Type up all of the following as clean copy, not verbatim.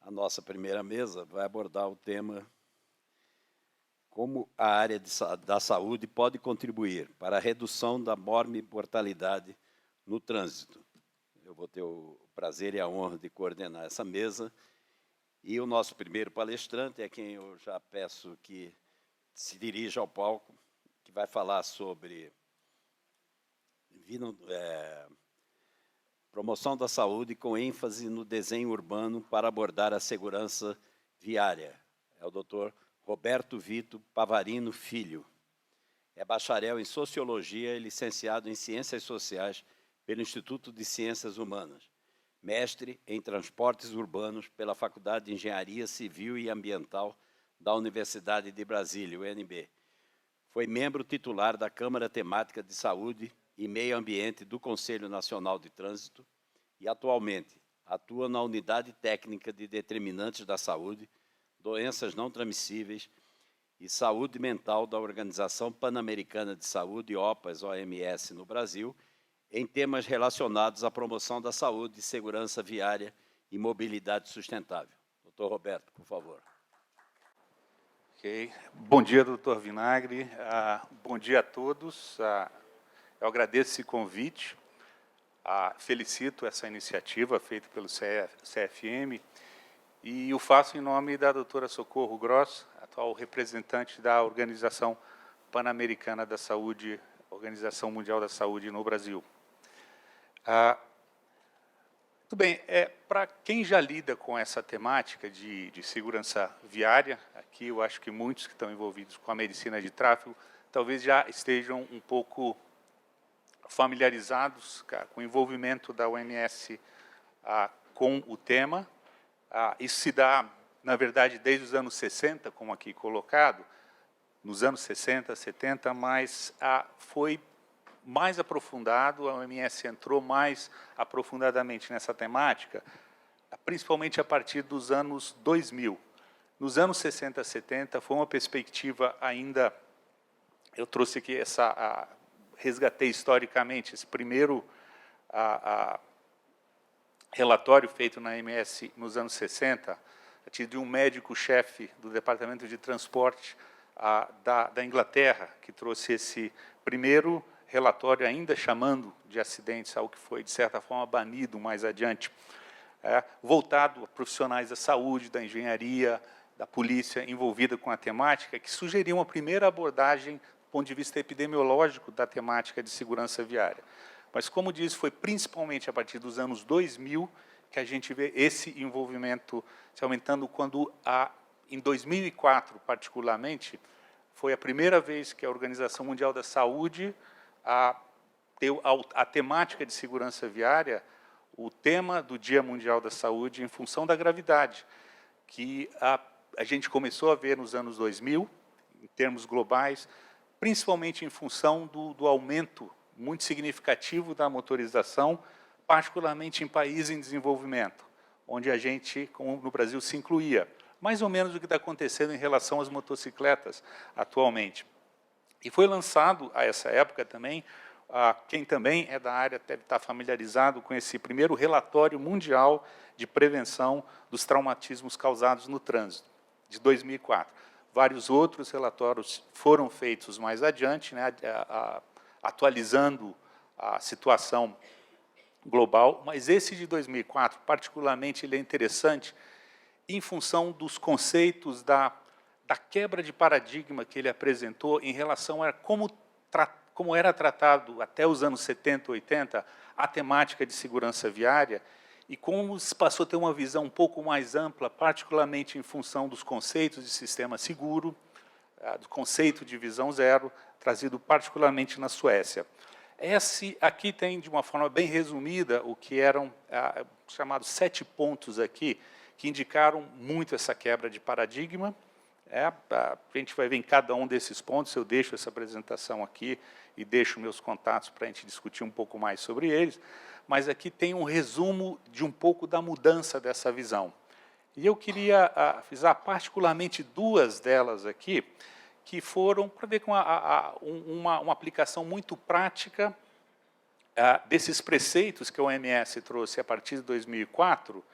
A nossa primeira mesa vai abordar o tema como a área da saúde pode contribuir para a redução da mortalidade no trânsito. Eu vou ter o prazer e a honra de coordenar essa mesa. E o nosso primeiro palestrante é quem eu já peço que se dirija ao palco, que vai falar sobre promoção da saúde com ênfase no desenho urbano para abordar a segurança viária. É o Dr. Roberto Vito Pavarino Filho. É bacharel em Sociologia e licenciado em Ciências Sociais pelo Instituto de Ciências Humanas. Mestre em Transportes Urbanos pela Faculdade de Engenharia Civil e Ambiental da Universidade de Brasília, UNB. Foi membro titular da Câmara Temática de Saúde e Meio Ambiente do Conselho Nacional de Trânsito e, atualmente, atua na Unidade Técnica de Determinantes da Saúde, Doenças Não Transmissíveis e Saúde Mental da Organização Pan-Americana de Saúde, OPAS, no Brasil, em temas relacionados à promoção da saúde, segurança viária e mobilidade sustentável. Doutor Roberto, por favor. Okay. Bom dia, doutor Vinagre. Bom dia a todos. Eu agradeço esse convite. Felicito essa iniciativa feita pelo CFM e o faço em nome da doutora Socorro Gross, atual representante da Organização Pan-Americana da Saúde, Organização Mundial da Saúde no Brasil. Muito bem, para quem já lida com essa temática de segurança viária, aqui eu acho que muitos que estão envolvidos com a medicina de tráfego, talvez já estejam um pouco familiarizados com o envolvimento da OMS com o tema. Isso se dá, na verdade, desde os anos 60, como aqui colocado, nos anos 60, 70, mas foi mais aprofundado, a OMS entrou mais aprofundadamente nessa temática, principalmente a partir dos anos 2000. Nos anos 60, 70, foi uma perspectiva ainda, eu trouxe aqui resgatei historicamente esse primeiro relatório feito na OMS nos anos 60, a partir de um médico-chefe do Departamento de Transporte da Inglaterra, que trouxe esse primeiro relatório, ainda chamando de acidentes, algo que foi, de certa forma, banido mais adiante, voltado a profissionais da saúde, da engenharia, da polícia envolvida com a temática, que sugeriu uma primeira abordagem do ponto de vista epidemiológico da temática de segurança viária. Mas, como disse, foi principalmente a partir dos anos 2000 que a gente vê esse envolvimento se aumentando, quando, em 2004, particularmente, foi a primeira vez que a Organização Mundial da Saúde deu a temática de segurança viária, o tema do Dia Mundial da Saúde, em função da gravidade, que a gente começou a ver nos anos 2000, em termos globais, principalmente em função do aumento muito significativo da motorização, particularmente em países em desenvolvimento, onde a gente, como no Brasil, se incluía. Mais ou menos o que está acontecendo em relação às motocicletas atualmente. E foi lançado, a essa época também, quem também é da área deve estar familiarizado com esse primeiro relatório mundial de prevenção dos traumatismos causados no trânsito, de 2004. Vários outros relatórios foram feitos mais adiante, né, atualizando a situação global, mas esse de 2004, particularmente, ele é interessante em função dos conceitos da quebra de paradigma que ele apresentou em relação a como era tratado até os anos 70, 80, a temática de segurança viária, e como se passou a ter uma visão um pouco mais ampla, particularmente em função dos conceitos de sistema seguro, do conceito de visão zero, trazido particularmente na Suécia. Esse aqui tem, de uma forma bem resumida, o que eram chamados 7 pontos aqui, que indicaram muito essa quebra de paradigma. A gente vai ver em cada um desses pontos, eu deixo essa apresentação aqui e deixo meus contatos para a gente discutir um pouco mais sobre eles, mas aqui tem um resumo de um pouco da mudança dessa visão. E eu queria frisar particularmente 2 delas aqui, que foram para ver com uma aplicação muito prática desses preceitos que a OMS trouxe a partir de 2004,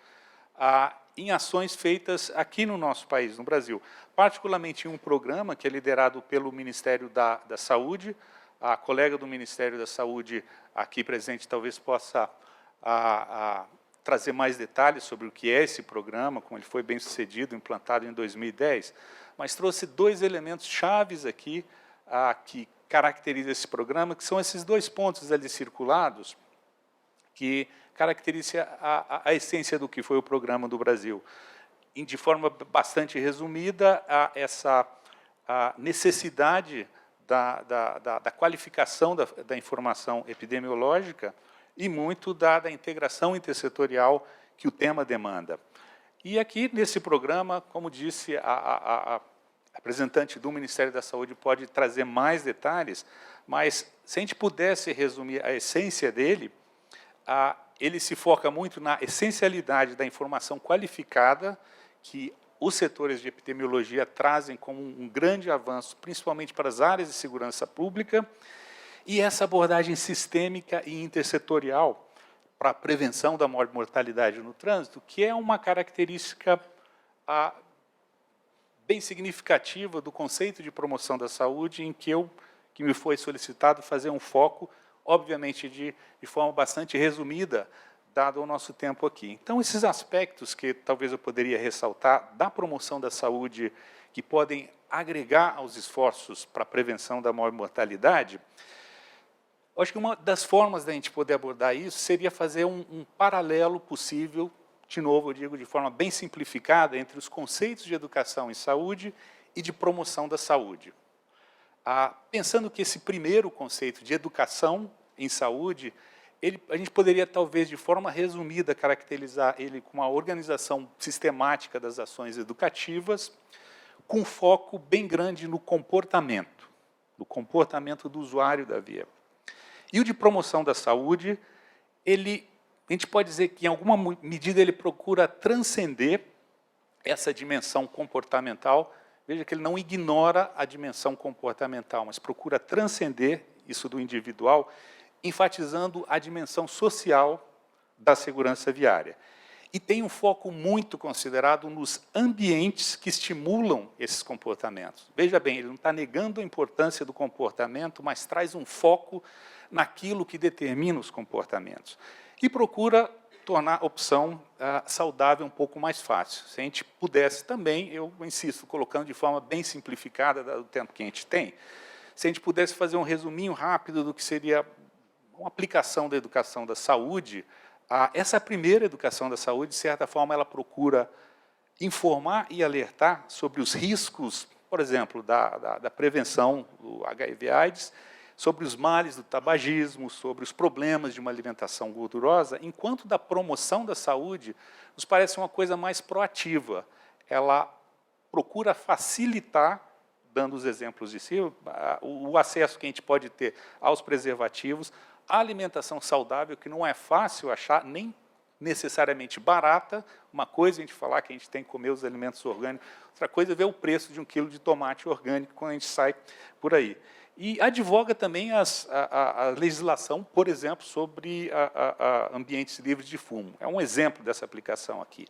em ações feitas aqui no nosso país, no Brasil. Particularmente em um programa que é liderado pelo Ministério da Saúde. A colega do Ministério da Saúde, aqui presente, talvez possa trazer mais detalhes sobre o que é esse programa, como ele foi bem sucedido, implantado em 2010, mas trouxe 2 elementos chaves aqui que caracterizam esse programa, que são esses 2 pontos ali circulados, que caracterizam a essência do que foi o programa do Brasil. E, de forma bastante resumida, essa necessidade da qualificação da informação epidemiológica e muito da integração intersetorial que o tema demanda. E aqui, nesse programa, como disse, a representante do Ministério da Saúde pode trazer mais detalhes, mas, se a gente pudesse resumir a essência dele, ele se foca muito na essencialidade da informação qualificada que os setores de epidemiologia trazem como um grande avanço, principalmente para as áreas de segurança pública, e essa abordagem sistêmica e intersetorial para a prevenção da mortalidade no trânsito, que é uma característica bem significativa do conceito de promoção da saúde, em que me foi solicitado fazer um foco, obviamente de forma bastante resumida, dado o nosso tempo aqui. Então, esses aspectos que talvez eu poderia ressaltar da promoção da saúde, que podem agregar aos esforços para a prevenção da mortalidade, eu acho que uma das formas da gente poder abordar isso seria fazer um paralelo possível, de novo, eu digo de forma bem simplificada, entre os conceitos de educação em saúde e de promoção da saúde. Pensando que esse primeiro conceito de educação em saúde, a gente poderia, talvez, de forma resumida, caracterizar ele como uma organização sistemática das ações educativas, com foco bem grande no comportamento do usuário da via. E o de promoção da saúde, a gente pode dizer que, em alguma medida, ele procura transcender essa dimensão comportamental. Veja que ele não ignora a dimensão comportamental, mas procura transcender isso do individual, enfatizando a dimensão social da segurança viária. E tem um foco muito considerado nos ambientes que estimulam esses comportamentos. Veja bem, ele não está negando a importância do comportamento, mas traz um foco naquilo que determina os comportamentos. E procura tornar a opção saudável um pouco mais fácil. Se a gente pudesse também, eu insisto, colocando de forma bem simplificada, dado o tempo que a gente tem, se a gente pudesse fazer um resuminho rápido do que seria uma aplicação da educação da saúde, essa primeira educação da saúde, de certa forma, ela procura informar e alertar sobre os riscos, por exemplo, da prevenção do HIV/AIDS, sobre os males do tabagismo, sobre os problemas de uma alimentação gordurosa, enquanto da promoção da saúde nos parece uma coisa mais proativa. Ela procura facilitar, dando os exemplos de si, o acesso que a gente pode ter aos preservativos, a alimentação saudável, que não é fácil achar, nem necessariamente barata. Uma coisa é a gente falar que a gente tem que comer os alimentos orgânicos, outra coisa é ver o preço de 1 quilo de tomate orgânico quando a gente sai por aí. E advoga também a legislação, por exemplo, sobre ambientes livres de fumo. É um exemplo dessa aplicação aqui.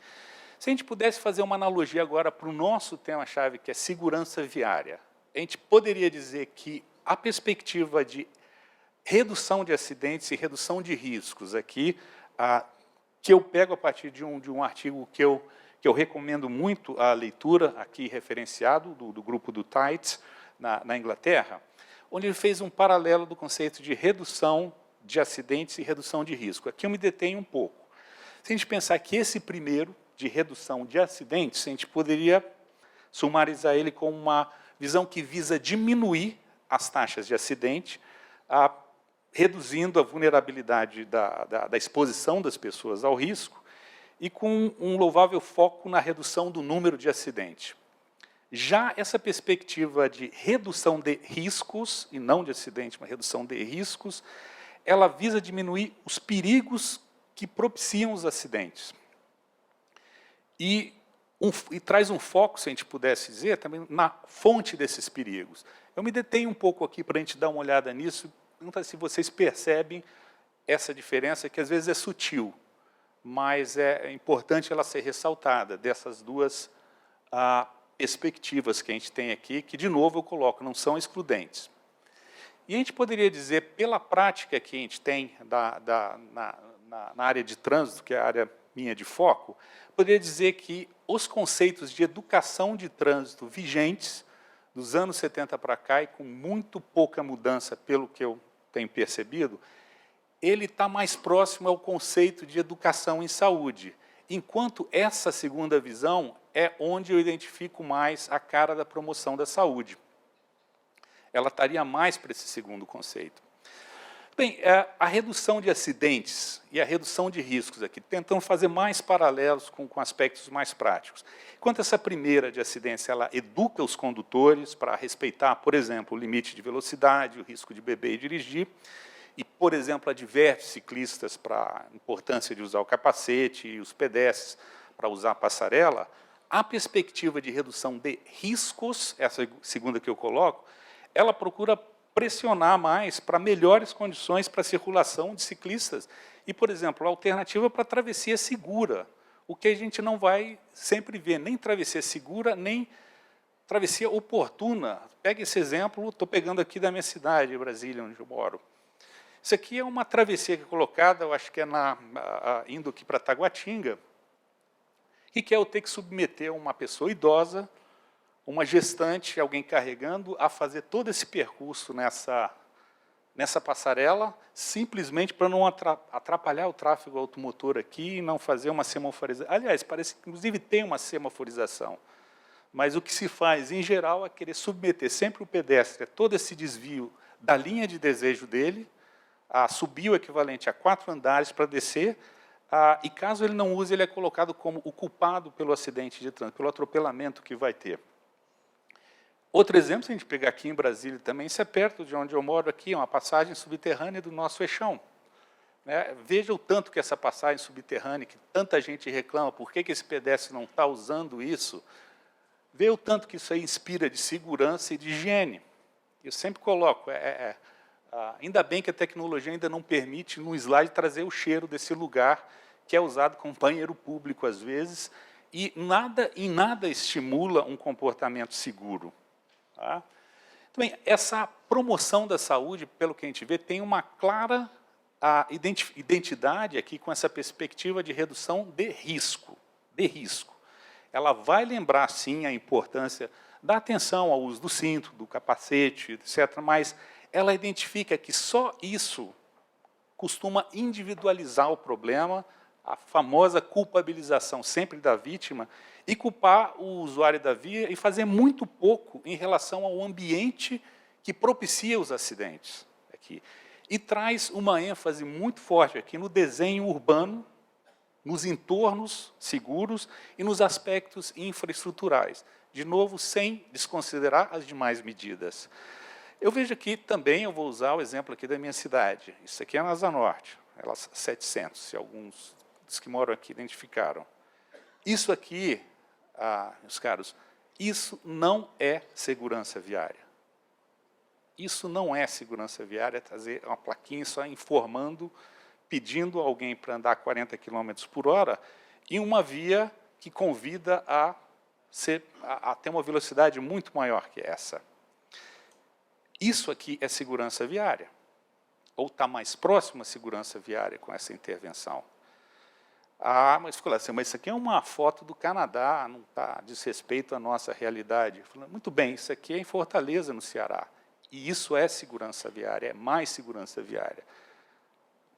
Se a gente pudesse fazer uma analogia agora para o nosso tema-chave, que é segurança viária, a gente poderia dizer que a perspectiva de redução de acidentes e redução de riscos aqui, que eu pego a partir de um artigo que eu recomendo muito a leitura, aqui referenciado, do grupo do Tides, na Inglaterra, onde ele fez um paralelo do conceito de redução de acidentes e redução de risco. Aqui eu me detenho um pouco. Se a gente pensar que esse primeiro, de redução de acidentes, a gente poderia sumarizar ele com uma visão que visa diminuir as taxas de acidente, reduzindo a vulnerabilidade da exposição das pessoas ao risco e com um louvável foco na redução do número de acidentes. Já essa perspectiva de redução de riscos, e não de acidente, mas redução de riscos, ela visa diminuir os perigos que propiciam os acidentes. E traz um foco, se a gente pudesse dizer, também na fonte desses perigos. Eu me detenho um pouco aqui para a gente dar uma olhada nisso, perguntar se vocês percebem essa diferença, que às vezes é sutil. mas é importante ela ser ressaltada, dessas duas perspectivas que a gente tem aqui, que, de novo, eu coloco, não são excludentes. E a gente poderia dizer, pela prática que a gente tem na área de trânsito, que é a área minha de foco, poderia dizer que os conceitos de educação de trânsito vigentes, dos anos 70 para cá, e com muito pouca mudança, pelo que eu tenho percebido, ele está mais próximo ao conceito de educação em saúde, enquanto essa segunda visão é onde eu identifico mais a cara da promoção da saúde. Ela estaria mais para esse segundo conceito. Bem, a redução de acidentes e a redução de riscos aqui, tentando fazer mais paralelos com aspectos mais práticos. Enquanto essa primeira de acidentes, ela educa os condutores para respeitar, por exemplo, o limite de velocidade, o risco de beber e dirigir, e, por exemplo, adverte ciclistas para a importância de usar o capacete e os pedestres para usar a passarela, a perspectiva de redução de riscos, essa segunda que eu coloco, ela procura pressionar mais para melhores condições para a circulação de ciclistas e, por exemplo, a alternativa para a travessia segura, o que a gente não vai sempre ver, nem travessia segura, nem travessia oportuna. Pega esse exemplo, estou pegando aqui da minha cidade, Brasília, onde eu moro. Isso aqui é uma travessia que é colocada, eu acho que é indo aqui para Taguatinga, e que é eu ter que submeter uma pessoa idosa, uma gestante, alguém carregando, a fazer todo esse percurso nessa passarela, simplesmente para não atrapalhar o tráfego automotor aqui e não fazer uma semaforização. Aliás, parece que, inclusive, tem uma semaforização. Mas o que se faz, em geral, é querer submeter sempre o pedestre a todo esse desvio da linha de desejo dele, a subir o equivalente a 4 andares para descer, e, caso ele não use, ele é colocado como o culpado pelo acidente de trânsito, pelo atropelamento que vai ter. Outro exemplo, se a gente pegar aqui em Brasília também, isso é perto de onde eu moro aqui, uma passagem subterrânea do nosso eixão. Veja o tanto que essa passagem subterrânea, que tanta gente reclama, por que esse pedestre não está usando isso, vê o tanto que isso aí inspira de segurança e de higiene. Eu sempre coloco, ainda bem que a tecnologia ainda não permite, no slide, trazer o cheiro desse lugar, que é usado como banheiro público, às vezes, e em nada estimula um comportamento seguro. Tá? Também, essa promoção da saúde, pelo que a gente vê, tem uma clara identidade aqui com essa perspectiva de redução de risco. Ela vai lembrar, sim, a importância da atenção ao uso do cinto, do capacete, etc., mas ela identifica que só isso costuma individualizar o problema, a famosa culpabilização sempre da vítima, e culpar o usuário da via e fazer muito pouco em relação ao ambiente que propicia os acidentes. Aqui. E traz uma ênfase muito forte aqui no desenho urbano, nos entornos seguros e nos aspectos infraestruturais. De novo, sem desconsiderar as demais medidas. Eu vejo aqui também, eu vou usar o exemplo aqui da minha cidade. Isso aqui é na Asa Norte, elas 700, se alguns dos que moram aqui identificaram. Isso aqui, meus caros, isso não é segurança viária. Isso não é segurança viária, trazer uma plaquinha só informando, pedindo alguém para andar 40 km por hora em uma via que convida a ter uma velocidade muito maior que essa. Isso aqui é segurança viária, ou está mais próximo à segurança viária com essa intervenção. Mas ficou assim, mas isso aqui é uma foto do Canadá, não diz respeito à nossa realidade. Falei, muito bem, isso aqui é em Fortaleza, no Ceará. E isso é segurança viária, é mais segurança viária.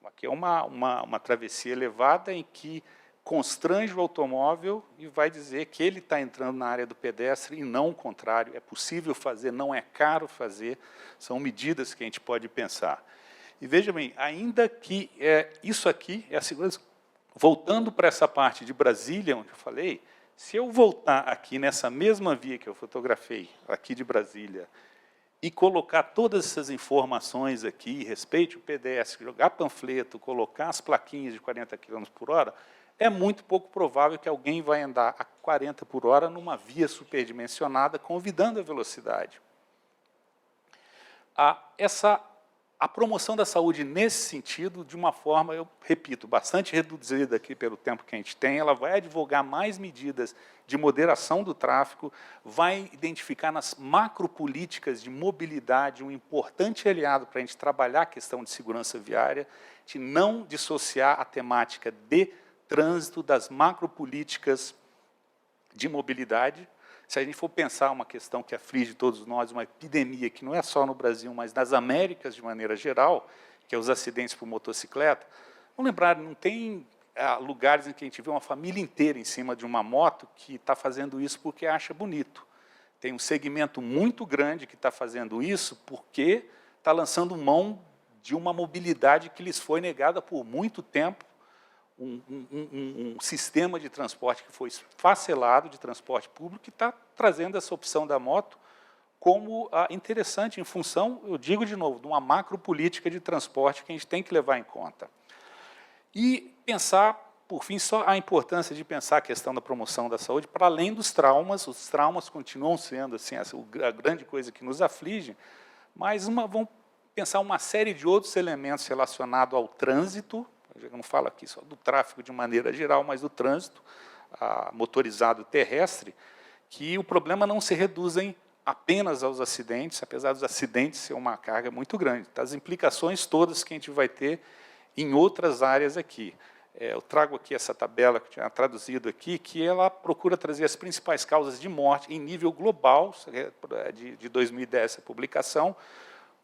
Aqui é uma travessia elevada em que constrange o automóvel e vai dizer que ele está entrando na área do pedestre e não o contrário. É possível fazer, não é caro fazer, são medidas que a gente pode pensar. E veja bem, ainda que isso aqui é a segurança. Voltando para essa parte de Brasília, onde eu falei, se eu voltar aqui nessa mesma via que eu fotografei, aqui de Brasília, e colocar todas essas informações aqui, respeite o pedestre, jogar panfleto, colocar as plaquinhas de 40 km por hora, é muito pouco provável que alguém vai andar a 40 por hora numa via superdimensionada, convidando a velocidade. A promoção da saúde, nesse sentido, de uma forma, eu repito, bastante reduzida aqui pelo tempo que a gente tem, ela vai advogar mais medidas de moderação do tráfego, vai identificar nas macropolíticas de mobilidade um importante aliado para a gente trabalhar a questão de segurança viária, de não dissociar a temática de trânsito das macropolíticas de mobilidade. Se a gente for pensar uma questão que aflige todos nós, uma epidemia que não é só no Brasil, mas nas Américas de maneira geral, que é os acidentes por motocicleta, vamos lembrar, não tem lugares em que a gente vê uma família inteira em cima de uma moto que está fazendo isso porque acha bonito. Tem um segmento muito grande que está fazendo isso porque está lançando mão de uma mobilidade que lhes foi negada por muito tempo, um sistema de transporte que foi esfacelado, de transporte público, que está trazendo essa opção da moto como interessante, em função, eu digo de novo, de uma macropolítica de transporte que a gente tem que levar em conta. E pensar, por fim, só a importância de pensar a questão da promoção da saúde para além dos traumas. Os traumas continuam sendo assim, a grande coisa que nos aflige, mas vamos pensar uma série de outros elementos relacionados ao trânsito. Eu não falo aqui só do tráfego de maneira geral, mas do trânsito motorizado terrestre, que o problema não se reduzem apenas aos acidentes, apesar dos acidentes ser uma carga muito grande. As implicações todas que a gente vai ter em outras áreas aqui. Eu trago aqui essa tabela que eu tinha traduzido aqui, que ela procura trazer as principais causas de morte em nível global, de 2010 essa publicação,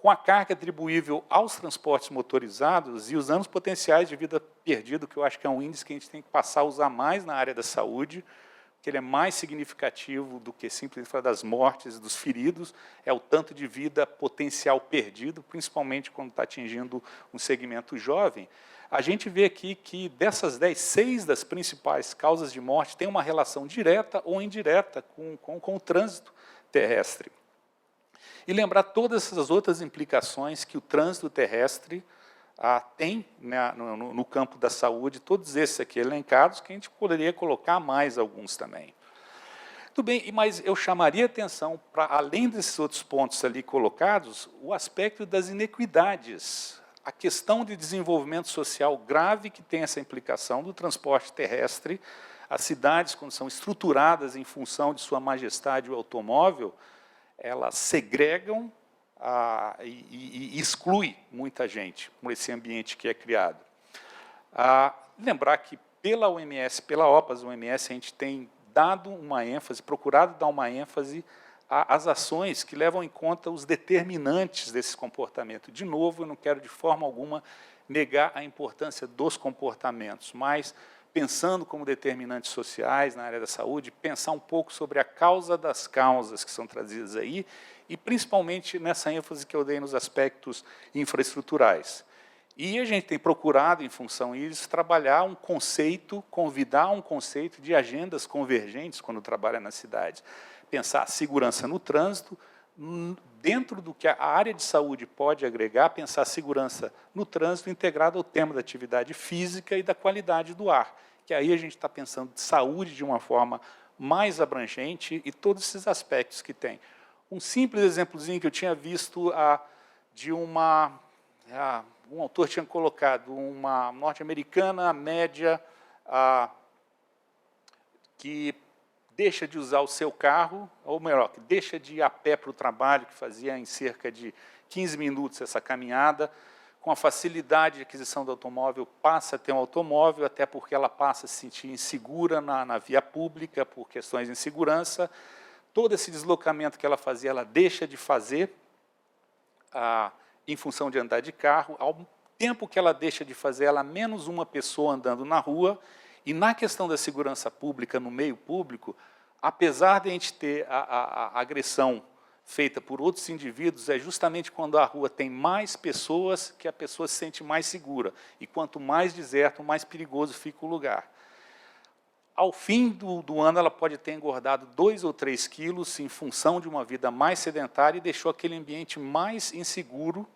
com a carga atribuível aos transportes motorizados e os anos potenciais de vida perdido, que eu acho que é um índice que a gente tem que passar a usar mais na área da saúde, que ele é mais significativo do que simplesmente falar das mortes e dos feridos, é o tanto de vida potencial perdido, principalmente quando está atingindo um segmento jovem. A gente vê aqui que dessas 10, 6 das principais causas de morte têm uma relação direta ou indireta com o trânsito terrestre. E lembrar todas essas outras implicações que o trânsito terrestre tem, né, no campo da saúde, todos esses aqui elencados, que a gente poderia colocar mais alguns também. Tudo bem, mas eu chamaria atenção para, além desses outros pontos ali colocados, o aspecto das inequidades, a questão de desenvolvimento social grave que tem essa implicação do transporte terrestre. As cidades, quando são estruturadas em função de sua majestade o automóvel, elas segregam e excluem muita gente por esse ambiente que é criado. Lembrar que pela OMS, pela OMS, a gente tem dado uma ênfase, procurado dar uma ênfase às ações que levam em conta os determinantes desse comportamento. De novo, eu não quero de forma alguma negar a importância dos comportamentos, mas pensando como determinantes sociais na área da saúde, pensar um pouco sobre a causa das causas que são trazidas aí, e principalmente nessa ênfase que eu dei nos aspectos infraestruturais. E a gente tem procurado, em função disso, trabalhar um conceito, convidar um conceito de agendas convergentes quando trabalha na cidade. Pensar a segurança no trânsito, dentro do que a área de saúde pode agregar, pensar a segurança no trânsito integrado ao tema da atividade física e da qualidade do ar, que aí a gente está pensando de saúde de uma forma mais abrangente e todos esses aspectos que tem. Um simples exemplozinho que eu tinha visto de um autor tinha colocado, uma norte-americana média que deixa de usar o seu carro, ou melhor, que deixa de ir a pé para o trabalho, que fazia em cerca de 15 minutos essa caminhada, com a facilidade de aquisição do automóvel, passa a ter um automóvel, até porque ela passa a se sentir insegura na via pública, por questões de insegurança. Todo esse deslocamento que ela fazia, ela deixa de fazer em função de andar de carro. Ao tempo que ela deixa de fazer, ela menos uma pessoa andando na rua. E na questão da segurança pública, no meio público, apesar de a gente ter a agressão feita por outros indivíduos, é justamente quando a rua tem mais pessoas que a pessoa se sente mais segura. E quanto mais deserto, mais perigoso fica o lugar. Ao fim do ano, ela pode ter engordado 2 ou 3 quilos em função de uma vida mais sedentária e deixou aquele ambiente mais inseguro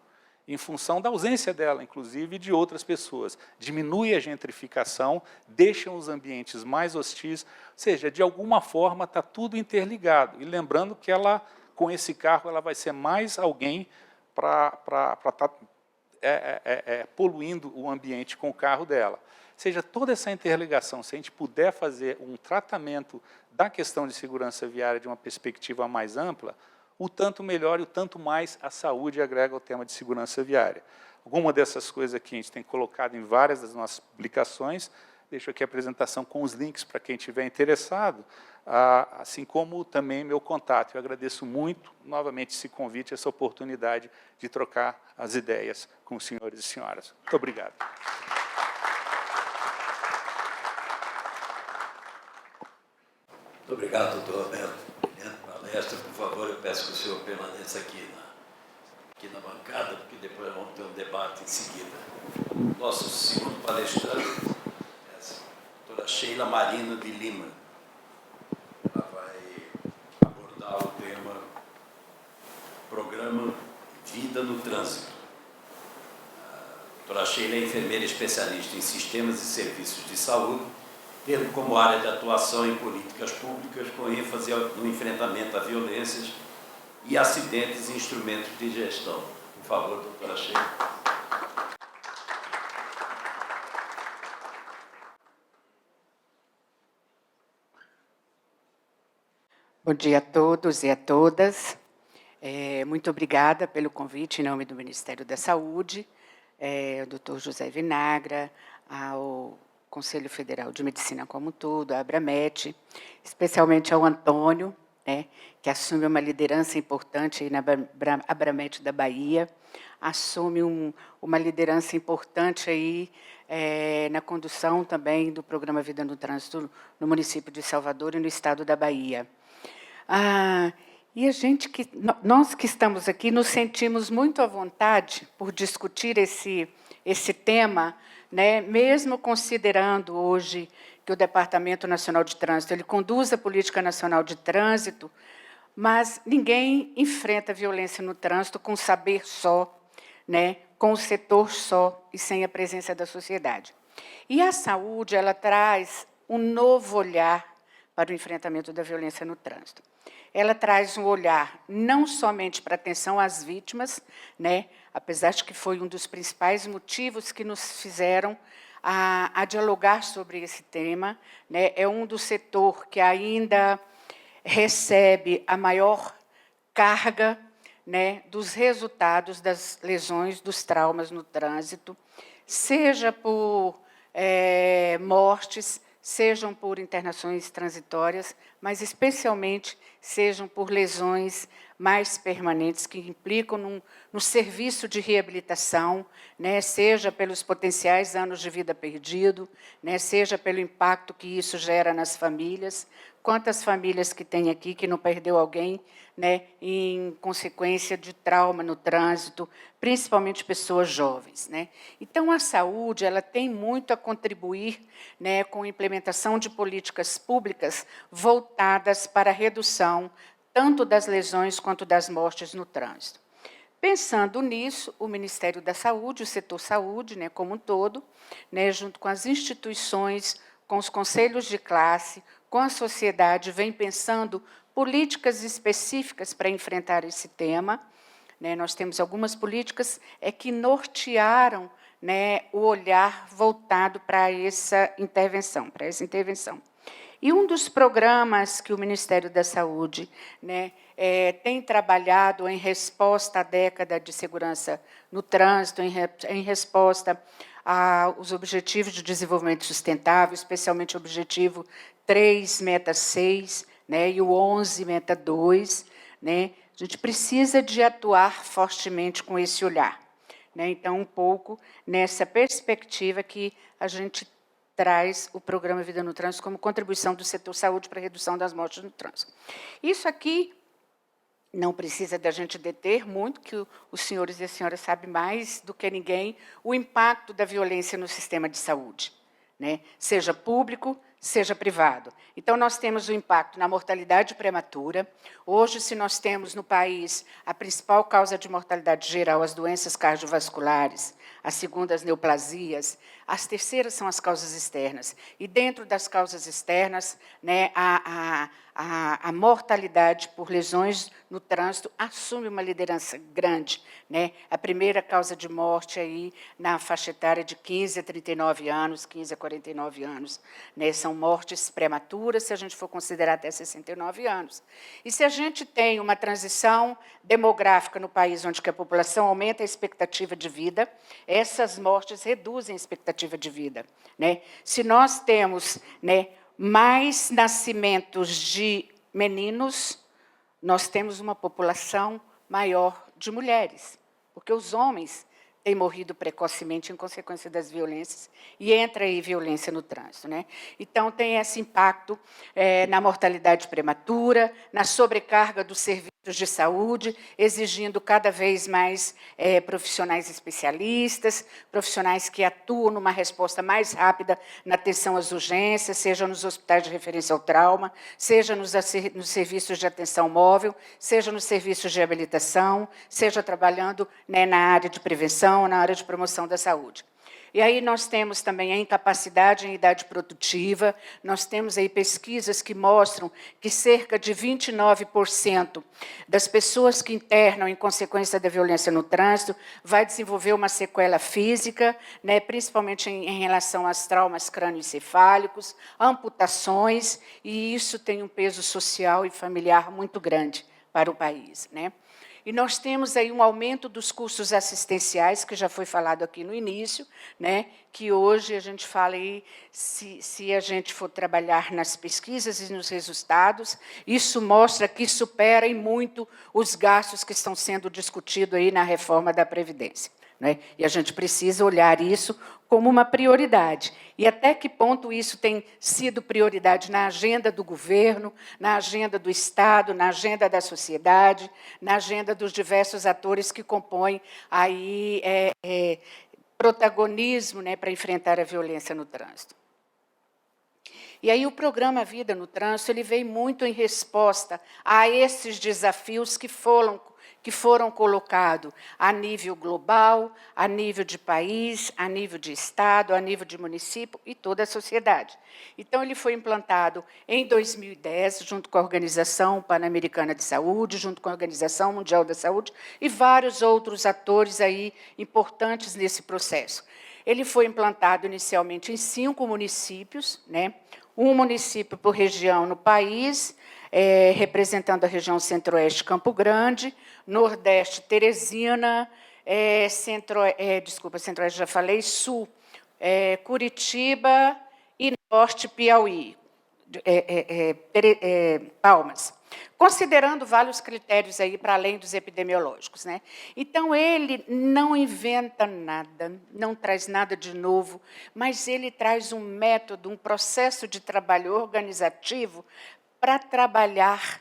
em função da ausência dela, inclusive, de outras pessoas. Diminui a gentrificação, deixam os ambientes mais hostis, ou seja, de alguma forma está tudo interligado. E lembrando que ela, com esse carro, ela vai ser mais alguém para estar poluindo o ambiente com o carro dela. Ou seja, toda essa interligação, se a gente puder fazer um tratamento da questão de segurança viária de uma perspectiva mais ampla, o tanto melhor e o tanto mais a saúde agrega ao tema de segurança viária. Alguma dessas coisas aqui a gente tem colocado em várias das nossas publicações. Deixo aqui a apresentação com os links para quem estiver interessado, assim como também meu contato. Eu agradeço muito, novamente, esse convite, essa oportunidade de trocar as ideias com os senhores e senhoras. Muito obrigado. Muito obrigado, doutor Roberto. Palestra, por favor, eu peço que o senhor permaneça aqui na bancada, porque depois vamos ter um debate em seguida. Nosso segundo palestrante é a doutora Sheila Marino de Lima. Ela vai abordar o tema Programa Vida no Trânsito. A doutora Sheila é enfermeira especialista em sistemas e serviços de saúde, tendo como área de atuação em políticas públicas, com ênfase no enfrentamento a violências e acidentes e instrumentos de gestão. Por favor, doutora Sheila. Bom dia a todos e a todas. Muito obrigada pelo convite em nome do Ministério da Saúde, ao doutor José Vinagra, ao Conselho Federal de Medicina como um todo, a Abramet, especialmente ao Antônio, né, que assume uma liderança importante aí na Abramet da Bahia, assume uma liderança importante aí, na condução também do Programa Vida no Trânsito no município de Salvador e no estado da Bahia. E nós que estamos aqui nos sentimos muito à vontade por discutir esse tema, né, mesmo considerando hoje que o Departamento Nacional de Trânsito ele conduz a Política Nacional de Trânsito, mas ninguém enfrenta a violência no trânsito com saber só, né, com o setor só e sem a presença da sociedade. E a saúde ela traz um novo olhar para o enfrentamento da violência no trânsito. Ela traz um olhar não somente para a atenção às vítimas, né, apesar de que foi um dos principais motivos que nos fizeram a dialogar sobre esse tema, né, é um do setor que ainda recebe a maior carga, né, dos resultados das lesões, dos traumas no trânsito, seja por mortes, sejam por internações transitórias, mas especialmente sejam por lesões mais permanentes que implicam no serviço de reabilitação, né, seja pelos potenciais anos de vida perdido, né, seja pelo impacto que isso gera nas famílias. Quantas famílias que tem aqui que não perdeu alguém, né, em consequência de trauma no trânsito, principalmente pessoas jovens, né? Então, a saúde ela tem muito a contribuir, né, com a implementação de políticas públicas voltadas para a redução tanto das lesões quanto das mortes no trânsito. Pensando nisso, o Ministério da Saúde, o setor saúde, né, como um todo, né, junto com as instituições, com os conselhos de classe, com a sociedade, vem pensando políticas específicas para enfrentar esse tema. Né, nós temos algumas políticas que nortearam, né, o olhar voltado para essa intervenção, E um dos programas que o Ministério da Saúde, né, tem trabalhado em resposta à década de segurança no trânsito, em resposta aos Objetivos de Desenvolvimento Sustentável, especialmente o Objetivo 3, Meta 6, né, e o 11, Meta 2. Né, a gente precisa de atuar fortemente com esse olhar. Né, então, um pouco nessa perspectiva que a gente traz o Programa Vida no Trânsito como contribuição do setor saúde para a redução das mortes no trânsito. Isso aqui não precisa da gente deter muito, que os senhores e as senhoras sabem mais do que ninguém o impacto da violência no sistema de saúde, né? Seja público, seja privado. Então, nós temos o impacto na mortalidade prematura. Hoje, se nós temos no país a principal causa de mortalidade geral, as doenças cardiovasculares, a segunda, as neoplasias, as terceiras são as causas externas. E dentro das causas externas, né, a mortalidade por lesões no trânsito assume uma liderança grande, né? A primeira causa de morte aí na faixa etária de 15 a 39 anos, 15 a 49 anos, né? São mortes prematuras, se a gente for considerar até 69 anos. E se a gente tem uma transição demográfica no país onde que a população aumenta a expectativa de vida, essas mortes reduzem a expectativa de vida, né? Se nós temos, né, mais nascimentos de meninos, nós temos uma população maior de mulheres, porque os homens têm morrido precocemente em consequência das violências, e entra aí violência no trânsito, né? Então, tem esse impacto na mortalidade prematura, na sobrecarga dos serviços de saúde, exigindo cada vez mais profissionais especialistas, profissionais que atuam numa resposta mais rápida na atenção às urgências, seja nos hospitais de referência ao trauma, seja nos serviços de atenção móvel, seja nos serviços de habilitação, seja trabalhando, né, na área de prevenção, na área de promoção da saúde. E aí nós temos também a incapacidade em idade produtiva, nós temos aí pesquisas que mostram que cerca de 29% das pessoas que internam em consequência da violência no trânsito vai desenvolver uma sequela física, né, principalmente em relação aos traumas crânioencefálicos, amputações, e isso tem um peso social e familiar muito grande para o país, né? E nós temos aí um aumento dos custos assistenciais, que já foi falado aqui no início, né, que hoje a gente fala aí, se a gente for trabalhar nas pesquisas e nos resultados, isso mostra que supera em muito os gastos que estão sendo discutidos aí na reforma da Previdência, né? E a gente precisa olhar isso como uma prioridade. E até que ponto isso tem sido prioridade na agenda do governo, na agenda do Estado, na agenda da sociedade, na agenda dos diversos atores que compõem aí protagonismo, né, para enfrentar a violência no trânsito. E aí o programa Vida no Trânsito ele veio muito em resposta a esses desafios que foram colocados a nível global, a nível de país, a nível de Estado, a nível de município e toda a sociedade. Então, ele foi implantado em 2010, junto com a Organização Pan-Americana de Saúde, junto com a Organização Mundial da Saúde e vários outros atores aí importantes nesse processo. Ele foi implantado inicialmente em 5 municípios, né? Um município por região no país, representando a região Centro-Oeste, Campo Grande, Nordeste, Teresina, Centro-Oeste, já falei, Sul, Curitiba e Norte, Piauí, Palmas, considerando vários critérios aí para além dos epidemiológicos, né? Então, ele não inventa nada, não traz nada de novo, mas ele traz um método, um processo de trabalho organizativo para trabalhar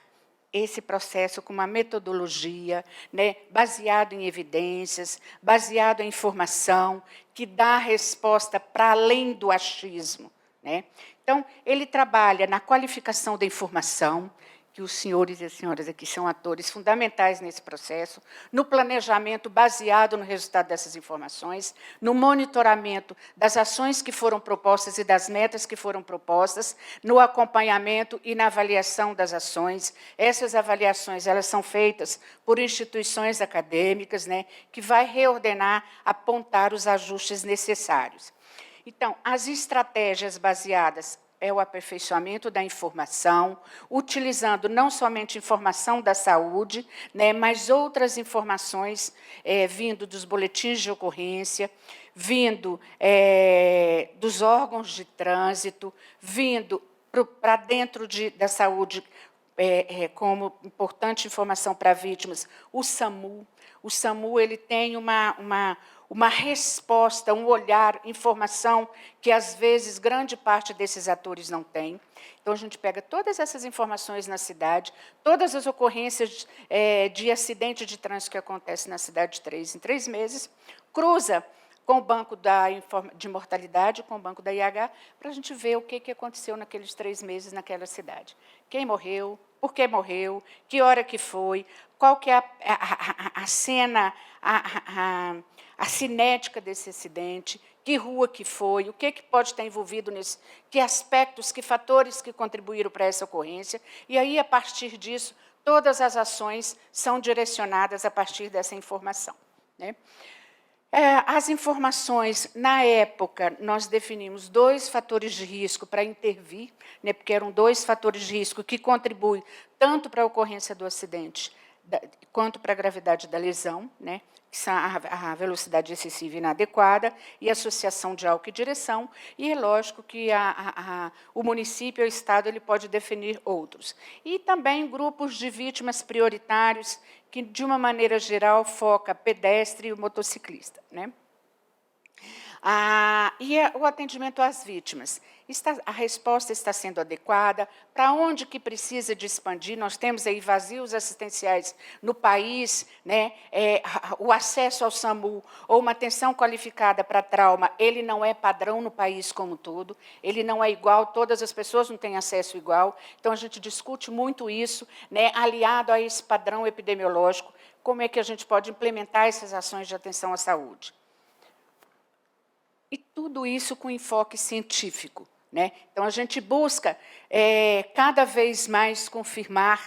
esse processo com uma metodologia, né, baseado em evidências, baseado em informação, que dá resposta para além do achismo, né? Então, ele trabalha na qualificação da informação, que os senhores e as senhoras aqui são atores fundamentais nesse processo, no planejamento baseado no resultado dessas informações, no monitoramento das ações que foram propostas e das metas que foram propostas, no acompanhamento e na avaliação das ações. Essas avaliações elas são feitas por instituições acadêmicas, né, que vai reordenar, apontar os ajustes necessários. Então, as estratégias baseadas é o aperfeiçoamento da informação, utilizando não somente informação da saúde, né, mas outras informações vindo dos boletins de ocorrência, vindo dos órgãos de trânsito, vindo para dentro da saúde, como importante informação para vítimas, o SAMU. O SAMU ele tem uma resposta, um olhar, informação que, às vezes, grande parte desses atores não tem. Então, a gente pega todas essas informações na cidade, todas as ocorrências de acidente de trânsito que acontece na cidade em 3 meses, cruza com o banco de mortalidade, com o banco da IH, para a gente ver o que aconteceu naqueles 3 meses naquela cidade. Quem morreu, por que morreu, que hora que foi, qual que é a cena, a cinética desse acidente, que rua que foi, o que pode estar envolvido nisso, que aspectos, que fatores que contribuíram para essa ocorrência, e aí, a partir disso, todas as ações são direcionadas a partir dessa informação, né? As informações, na época, nós definimos 2 fatores de risco para intervir, né, porque eram 2 fatores de risco que contribuem tanto para a ocorrência do acidente quanto para a gravidade da lesão, né, que são a velocidade excessiva e inadequada e a associação de álcool e direção, e é lógico que o município ou o Estado ele pode definir outros. E também grupos de vítimas prioritários, que, de uma maneira geral, foca pedestre e o motociclista, né? O atendimento às vítimas. A resposta está sendo adequada? Para onde que precisa de expandir? Nós temos aí vazios assistenciais no país, né? O acesso ao SAMU ou uma atenção qualificada para trauma, ele não é padrão no país como um todo, ele não é igual, todas as pessoas não têm acesso igual, então a gente discute muito isso, né? Aliado a esse padrão epidemiológico, como é que a gente pode implementar essas ações de atenção à saúde. E tudo isso com enfoque científico, né? Então, a gente busca cada vez mais confirmar,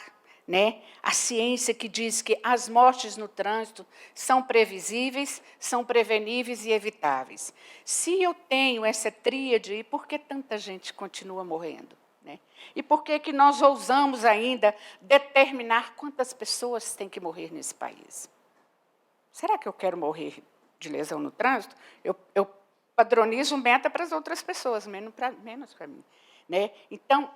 né, a ciência que diz que as mortes no trânsito são previsíveis, são preveníveis e evitáveis. Se eu tenho essa tríade, por que tanta gente continua morrendo? Né? E por que nós ousamos ainda determinar quantas pessoas têm que morrer nesse país? Será que eu quero morrer de lesão no trânsito? Eu padronizo meta para as outras pessoas, menos para mim. Né? Então,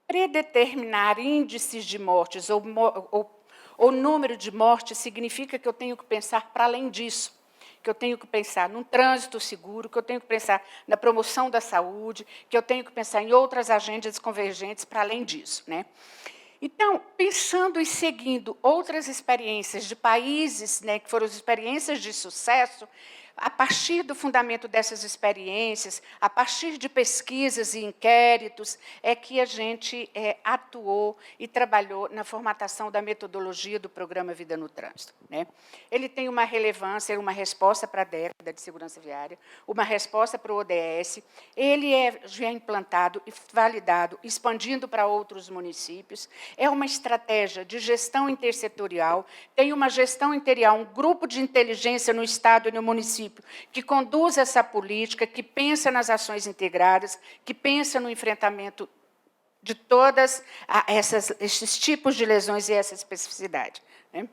predeterminar índices de mortes ou número de mortes significa que eu tenho que pensar para além disso, que eu tenho que pensar num trânsito seguro, que eu tenho que pensar na promoção da saúde, que eu tenho que pensar em outras agendas convergentes para além disso. Né? Então, pensando e seguindo outras experiências de países, né, que foram experiências de sucesso, a partir do fundamento dessas experiências, a partir de pesquisas e inquéritos, é que a gente atuou e trabalhou na formatação da metodologia do programa Vida no Trânsito. Né? Ele tem uma relevância, uma resposta para a década de segurança viária, uma resposta para o ODS, ele já é implantado e validado, expandindo para outros municípios, é uma estratégia de gestão intersetorial, tem uma gestão interior, um grupo de inteligência no Estado e no município, que conduz essa política, que pensa nas ações integradas, que pensa no enfrentamento de todas esses tipos de lesões e essa especificidade. Né?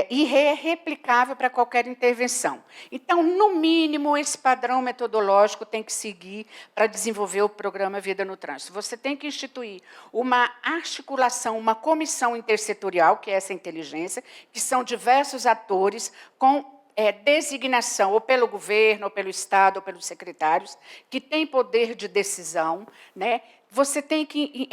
E é replicável para qualquer intervenção. Então, no mínimo, esse padrão metodológico tem que seguir para desenvolver o programa Vida no Trânsito. Você tem que instituir uma articulação, uma comissão intersetorial, que é essa inteligência, que são diversos atores com designação ou pelo governo, ou pelo Estado, ou pelos secretários, que têm poder de decisão. Né? Você tem que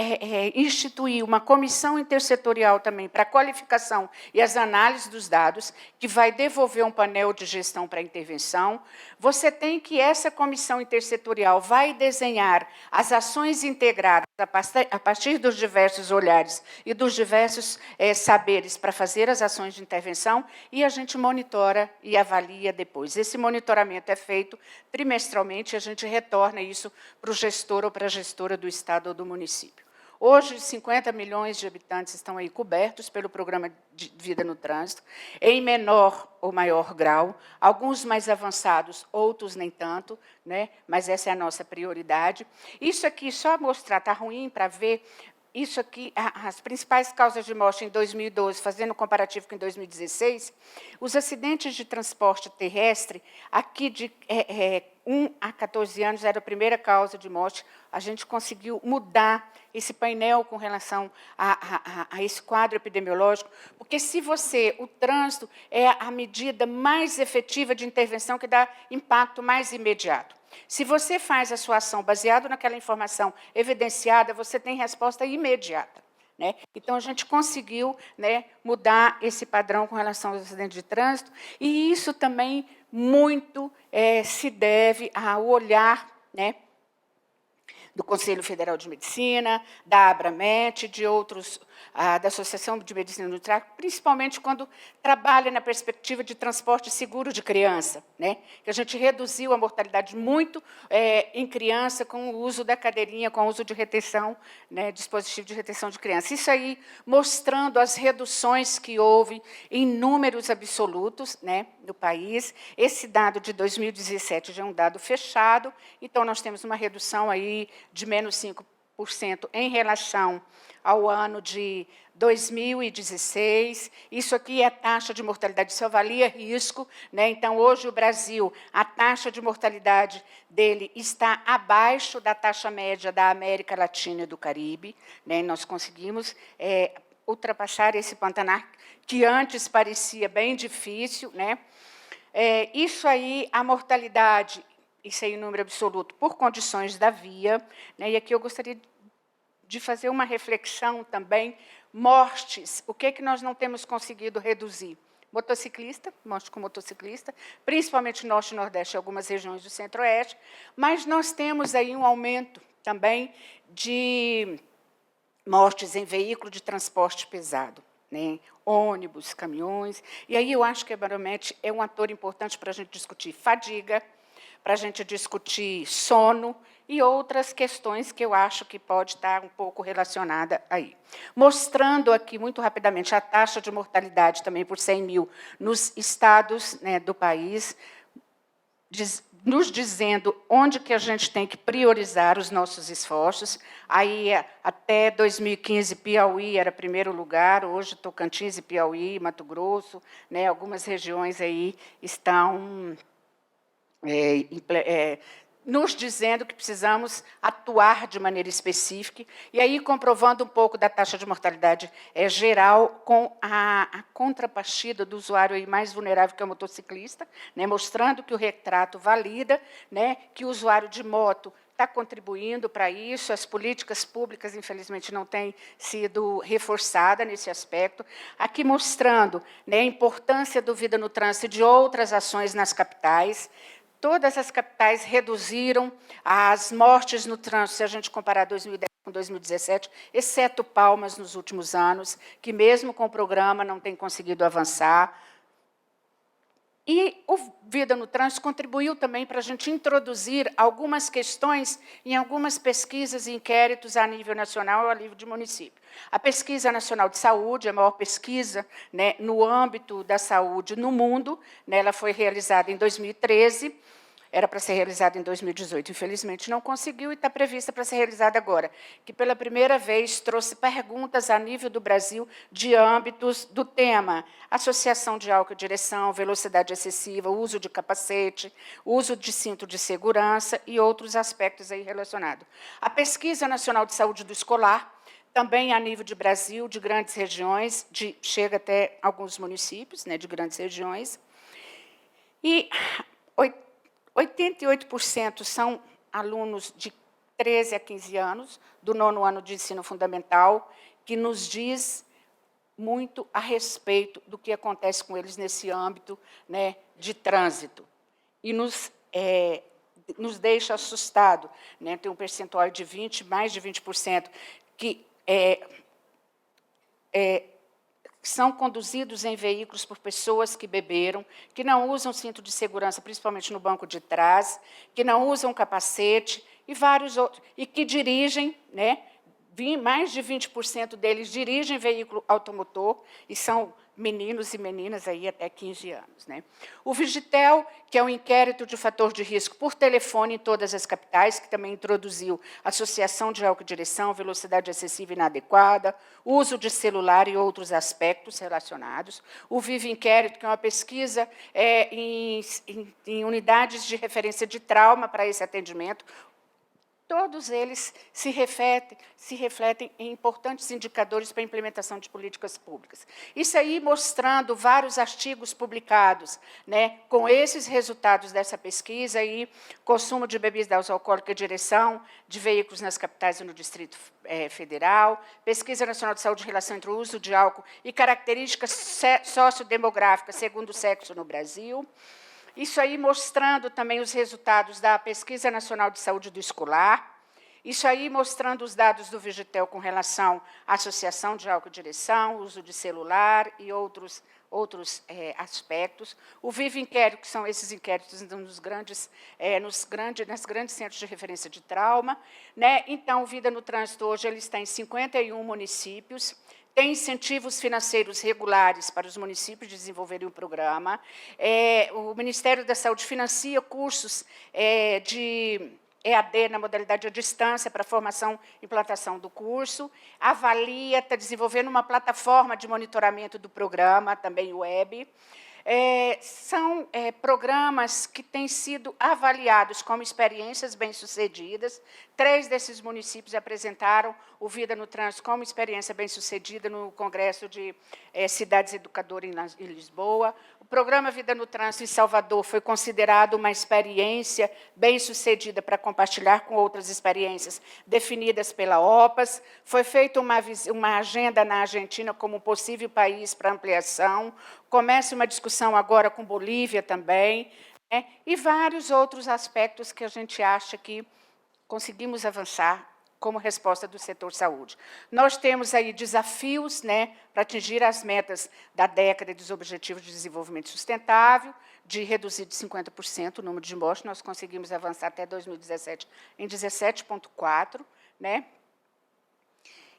instituir uma comissão intersetorial também para a qualificação e as análises dos dados, que vai devolver um painel de gestão para a intervenção. Você tem que, essa comissão intersetorial vai desenhar as ações integradas a partir dos diversos olhares e dos diversos saberes para fazer as ações de intervenção, e a gente monitora e avalia depois. Esse monitoramento é feito trimestralmente, e a gente retorna isso para o gestor ou para a gestora do Estado ou do município. Hoje, 50 milhões de habitantes estão aí cobertos pelo programa de Vida no Trânsito, em menor ou maior grau, alguns mais avançados, outros nem tanto, né? Mas essa é a nossa prioridade. Isso aqui, só mostrar, está ruim para ver, isso aqui, as principais causas de morte em 2012, fazendo um comparativo com em 2016, os acidentes de transporte terrestre, aqui de 1 a 14 anos, era a primeira causa de morte. A gente conseguiu mudar esse painel com relação a esse quadro epidemiológico, porque o trânsito é a medida mais efetiva de intervenção que dá impacto mais imediato. Se você faz a sua ação baseada naquela informação evidenciada, você tem resposta imediata. Né? Então, a gente conseguiu, né, mudar esse padrão com relação aos acidentes de trânsito, e isso também muito se deve ao olhar, né, do Conselho Federal de Medicina, da Abramet, de outros da Associação de Medicina do Trato, principalmente quando trabalha na perspectiva de transporte seguro de criança, né? Que a gente reduziu a mortalidade muito em criança com o uso da cadeirinha, com o uso de retenção, né, dispositivo de retenção de criança. Isso aí mostrando as reduções que houve em números absolutos, né, no país. Esse dado de 2017 já é um dado fechado, então nós temos uma redução aí de menos 5% em relação ao ano de 2016. Isso aqui é a taxa de mortalidade, isso avalia risco, né? Então, hoje, o Brasil, a taxa de mortalidade dele está abaixo da taxa média da América Latina e do Caribe, né? Nós conseguimos ultrapassar esse patamar que antes parecia bem difícil, né? Isso aí, a mortalidade, isso aí em número absoluto, por condições da via, né? E aqui eu gostaria de fazer uma reflexão também, mortes, o que nós não temos conseguido reduzir? Morte com motociclista, principalmente Norte e Nordeste e algumas regiões do Centro-Oeste, mas nós temos aí um aumento também de mortes em veículo de transporte pesado, né? Ônibus, caminhões, e aí eu acho que a Baromet é um ator importante para a gente discutir fadiga, para a gente discutir sono e outras questões que eu acho que pode estar um pouco relacionada aí. Mostrando aqui, muito rapidamente, a taxa de mortalidade também por 100 mil nos estados, né, do país, nos dizendo onde que a gente tem que priorizar os nossos esforços. Aí, até 2015, Piauí era primeiro lugar, hoje Tocantins e Piauí, Mato Grosso, né, algumas regiões aí estão nos dizendo que precisamos atuar de maneira específica, e aí comprovando um pouco da taxa de mortalidade geral com a contrapartida do usuário aí mais vulnerável, que é o motociclista, né, mostrando que o retrato valida, né, que o usuário de moto está contribuindo para isso, as políticas públicas, infelizmente, não têm sido reforçadas nesse aspecto. Aqui mostrando, né, a importância do Vida no Trânsito e de outras ações nas capitais. Todas as capitais reduziram as mortes no trânsito, se a gente comparar 2010 com 2017, exceto Palmas nos últimos anos, que mesmo com o programa não tem conseguido avançar. E o Vida no Trânsito contribuiu também para a gente introduzir algumas questões em algumas pesquisas e inquéritos a nível nacional e a nível de município. A Pesquisa Nacional de Saúde, a maior pesquisa, né, no âmbito da saúde no mundo, né, ela foi realizada em 2013, era para ser realizada em 2018, infelizmente não conseguiu, e está prevista para ser realizada agora, que pela primeira vez trouxe perguntas a nível do Brasil de âmbitos do tema associação de álcool e direção, velocidade excessiva, uso de capacete, uso de cinto de segurança e outros aspectos aí relacionados. A Pesquisa Nacional de Saúde do Escolar, também a nível de Brasil, de grandes regiões, chega até alguns municípios, né, de grandes regiões, e 88% são alunos de 13 a 15 anos, do 9º ano de ensino fundamental, que nos diz muito a respeito do que acontece com eles nesse âmbito, né, de trânsito. E nos deixa assustado, né? Tem um percentual de mais de 20%, que são conduzidos em veículos por pessoas que beberam, que não usam cinto de segurança, principalmente no banco de trás, que não usam capacete, e vários outros, e que dirigem, né, mais de 20% deles dirigem veículo automotor, e são meninos e meninas aí até 15 anos. Né? O Vigitel, que é um inquérito de fator de risco por telefone em todas as capitais, que também introduziu associação de álcool e direção, velocidade excessiva e inadequada, uso de celular e outros aspectos relacionados. O Vive Inquérito, que é uma pesquisa em unidades de referência de trauma para esse atendimento. Todos eles se refletem em importantes indicadores para a implementação de políticas públicas. Isso aí mostrando vários artigos publicados, né, com esses resultados dessa pesquisa, aí, consumo de bebidas alcoólicas e direção de veículos nas capitais e no Distrito Federal, Pesquisa Nacional de Saúde em relação entre o uso de álcool e características sociodemográficas segundo o sexo no Brasil. Isso aí mostrando também os resultados da Pesquisa Nacional de Saúde do Escolar, Isso aí mostrando os dados do Vigitel com relação à associação de álcool e direção, uso de celular e outros aspectos. O Vivo Inquérito, que são esses inquéritos nos grandes centros de referência de trauma. Né? Então, o Vida no Trânsito, hoje, ele está em 51 municípios, tem incentivos financeiros regulares para os municípios desenvolverem o programa. O Ministério da Saúde financia cursos de EAD na modalidade à distância para formação e implantação do curso, avalia, está desenvolvendo uma plataforma de monitoramento do programa, também web. São programas que têm sido avaliados como experiências bem-sucedidas. 3 desses municípios apresentaram o Vida no Trânsito como experiência bem-sucedida no Congresso de Cidades Educadoras em Lisboa. O programa Vida no Trânsito em Salvador foi considerado uma experiência bem-sucedida para compartilhar com outras experiências definidas pela OPAS. Foi feita uma agenda na Argentina como possível país para ampliação. Começa uma discussão agora com Bolívia também, né? E vários outros aspectos que a gente acha que conseguimos avançar como resposta do setor saúde. Nós temos aí desafios, né, para atingir as metas da década dos Objetivos de Desenvolvimento Sustentável, de reduzir de 50% o número de mortes. Nós conseguimos avançar até 2017 em 17,4%, né?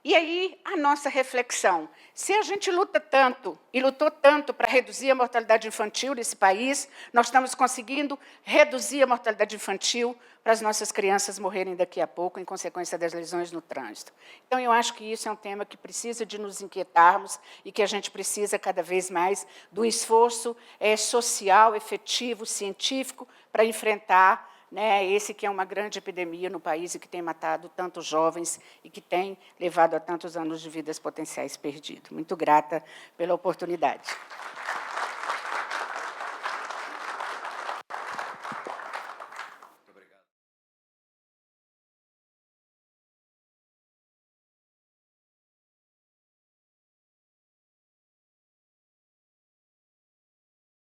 E aí, a nossa reflexão. Se a gente luta tanto, e lutou tanto para reduzir a mortalidade infantil nesse país, nós estamos conseguindo reduzir a mortalidade infantil para as nossas crianças morrerem daqui a pouco em consequência das lesões no trânsito. Então, eu acho que isso é um tema que precisa de nos inquietarmos e que a gente precisa cada vez mais do esforço social, efetivo, científico, para enfrentar, né, esse que é uma grande epidemia no país e que tem matado tantos jovens e que tem levado a tantos anos de vidas potenciais perdidos. Muito grata pela oportunidade.